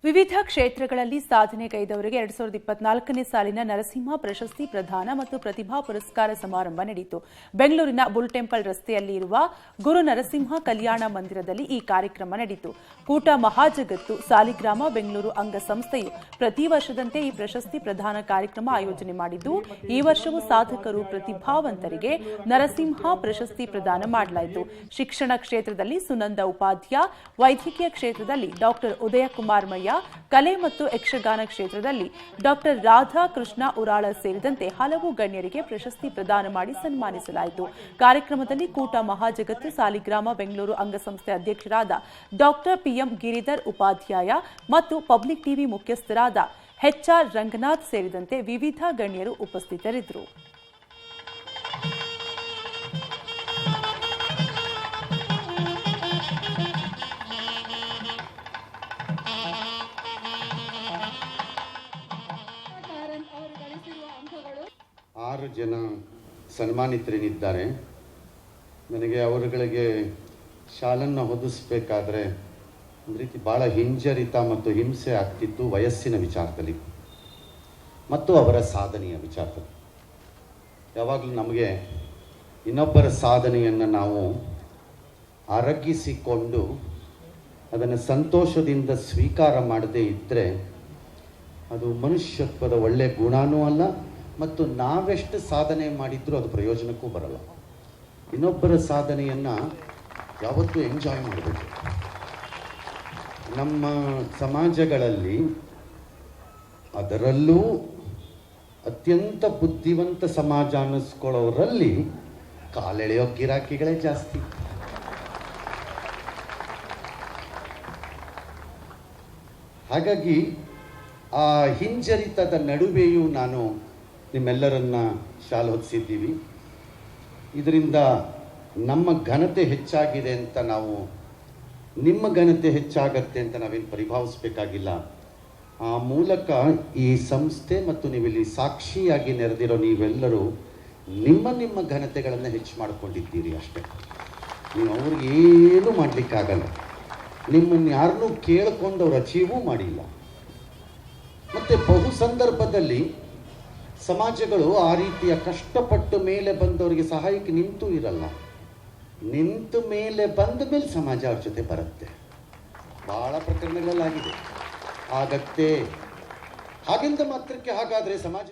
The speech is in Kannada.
ವಿವಿಧ ಕ್ಷೇತ್ರಗಳಲ್ಲಿ ಸಾಧನೆಗೈದವರಿಗೆ 2024ನೇ ಸಾಲಿನ ನರಸಿಂಹ ಪ್ರಶಸ್ತಿ ಪ್ರದಾನ ಮತ್ತು ಪ್ರತಿಭಾ ಪುರಸ್ಕಾರ ಸಮಾರಂಭ ನಡೆಯಿತು. ಬೆಂಗಳೂರಿನ ಬುಲ್ ಟೆಂಪಲ್ ರಸ್ತೆಯಲ್ಲಿ ಇರುವ ಗುರು ನರಸಿಂಹ ಕಲ್ಯಾಣ ಮಂದಿರದಲ್ಲಿ ಈ ಕಾರ್ಯಕ್ರಮ ನಡೆಯಿತು. ಕೂಟ ಮಹಾಜಗತ್ತು ಸಾಲಿಗ್ರಾಮ ಬೆಂಗಳೂರು ಅಂಗಸಂಸ್ಥೆಯು ಪ್ರತಿ ವರ್ಷದಂತೆ ಈ ಪ್ರಶಸ್ತಿ ಪ್ರದಾನ ಕಾರ್ಯಕ್ರಮ ಆಯೋಜನೆ ಮಾಡಿದ್ದು, ಈ ವರ್ಷವೂ ಸಾಧಕರು ಪ್ರತಿಭಾವಂತರಿಗೆ ನರಸಿಂಹ ಪ್ರಶಸ್ತಿ ಪ್ರದಾನ ಮಾಡಲಾಯಿತು. ಶಿಕ್ಷಣ ಕ್ಷೇತ್ರದಲ್ಲಿ ಸುನಂದ ಉಪಾಧ್ಯಾಯ, ವೈದ್ಯಕೀಯ ಕ್ಷೇತ್ರದಲ್ಲಿ ಡಾ ಉದಯಕುಮಾರ್ ಮಯ್ಯ, ಕಲೆ ಮತ್ತು ಯಕ್ಷಗಾನ ಕ್ಷೇತ್ರದಲ್ಲಿ ಡಾ ರಾಧಾಕೃಷ್ಣ ಉರಾಳ ಸೇರಿದಂತೆ ಹಲವು ಗಣ್ಯರಿಗೆ ಪ್ರಶಸ್ತಿ ಪ್ರದಾನ ಮಾಡಿ ಸನ್ಮಾನಿಸಲಾಯಿತು. ಕಾರ್ಯಕ್ರಮದಲ್ಲಿ ಕೂಟ ಮಹಾಜಗತ್ತು ಸಾಲಿಗ್ರಾಮ ಬೆಂಗಳೂರು ಅಂಗಸಂಸ್ಥೆ ಅಧ್ಯಕ್ಷರಾದ ಡಾ ಪಿಎಂ ಗಿರಿಧರ್ ಉಪಾಧ್ಯಾಯ ಮತ್ತು ಪಬ್ಲಿಕ್ ಟಿವಿ ಮುಖ್ಯಸ್ಥರಾದ ಎಚ್ಆರ್ ರಂಗನಾಥ್ ಸೇರಿದಂತೆ ವಿವಿಧ ಗಣ್ಯರು ಉಪಸ್ಥಿತರಿದ್ದರು. ಆರು ಜನ ಸನ್ಮಾನಿತರೇನಿದ್ದಾರೆ. ನನಗೆ ಅವರುಗಳಿಗೆ ಶಾಲನ್ನು ಹೊದಿಸಬೇಕಾದ್ರೆ ಒಂದು ರೀತಿ ಭಾಳ ಹಿಂಜರಿತ ಮತ್ತು ಹಿಂಸೆ ಆಗ್ತಿತ್ತು, ವಯಸ್ಸಿನ ವಿಚಾರದಲ್ಲಿ ಮತ್ತು ಅವರ ಸಾಧನೆಯ ವಿಚಾರದಲ್ಲಿ. ಯಾವಾಗಲೂ ನಮಗೆ ಇನ್ನೊಬ್ಬರ ಸಾಧನೆಯನ್ನು ನಾವು ಅರಗಿಸಿಕೊಂಡು ಅದನ್ನು ಸಂತೋಷದಿಂದ ಸ್ವೀಕಾರ ಮಾಡದೇ ಇದ್ದರೆ ಅದು ಮನುಷ್ಯತ್ವದ ಒಳ್ಳೆಯ ಗುಣನೂ ಅಲ್ಲ, ಮತ್ತು ನಾವೆಷ್ಟು ಸಾಧನೆ ಮಾಡಿದ್ರೂ ಅದು ಪ್ರಯೋಜನಕ್ಕೂ ಬರಲ್ಲ. ಇನ್ನೊಬ್ಬರ ಸಾಧನೆಯನ್ನು ಯಾವತ್ತೂ ಎಂಜಾಯ್ ಮಾಡಬೇಕು. ನಮ್ಮ ಸಮಾಜಗಳಲ್ಲಿ, ಅದರಲ್ಲೂ ಅತ್ಯಂತ ಬುದ್ಧಿವಂತ ಸಮಾಜ ಅನ್ನಿಸ್ಕೊಳ್ಳೋರಲ್ಲಿ ಕಾಲೆಳೆಯೋ ಗಿರಾಕಿಗಳೇ ಜಾಸ್ತಿ. ಹಾಗಾಗಿ ಆ ಹಿಂಜರಿತದ ನಡುವೆಯೂ ನಾನು ನಿಮ್ಮೆಲ್ಲರನ್ನ ಶಾಲೆ ಹೊದಿಸಿದ್ದೀವಿ. ಇದರಿಂದ ನಮ್ಮ ಘನತೆ ಹೆಚ್ಚಾಗಿದೆ ಅಂತ ನಾವು, ನಿಮ್ಮ ಘನತೆ ಹೆಚ್ಚಾಗತ್ತೆ ಅಂತ ನಾವೇನು ಪರಿಭಾವಿಸಬೇಕಾಗಿಲ್ಲ. ಆ ಮೂಲಕ ಈ ಸಂಸ್ಥೆ ಮತ್ತು ನೀವಿಲ್ಲಿ ಸಾಕ್ಷಿಯಾಗಿ ನೆರೆದಿರೋ ನೀವೆಲ್ಲರೂ ನಿಮ್ಮ ಘನತೆಗಳನ್ನು ಹೆಚ್ಚು ಮಾಡಿಕೊಂಡಿದ್ದೀರಿ ಅಷ್ಟೇ. ನೀವು ಅವ್ರಿಗೆ ಏನೂ ಮಾಡಲಿಕ್ಕಾಗಲ್ಲ. ನಿಮ್ಮನ್ನು ಯಾರನ್ನೂ ಕೇಳಿಕೊಂಡು ಅವ್ರು ಅಚೀವೂ ಮಾಡಿಲ್ಲ. ಮತ್ತು ಬಹು ಸಂದರ್ಭದಲ್ಲಿ ಸಮಾಜಗಳು ಆ ರೀತಿಯ ಕಷ್ಟಪಟ್ಟು ಮೇಲೆ ಬಂದವರಿಗೆ ಸಹಾಯಕ್ಕೆ ನಿಂತೂ ಇರಲ್ಲ. ನಿಂತ ಮೇಲೆ ಬಂದ ಮೇಲೆ ಸಮಾಜ ಅವ್ರ ಜೊತೆ ಬರುತ್ತೆ. ಭಾಳ ಪ್ರಕರಣಗಳಲ್ಲಾಗಿದೆ, ಆಗತ್ತೆ. ಹಾಗೆಂದ ಮಾತ್ರಕ್ಕೆ ಹಾಗಾದರೆ ಸಮಾಜ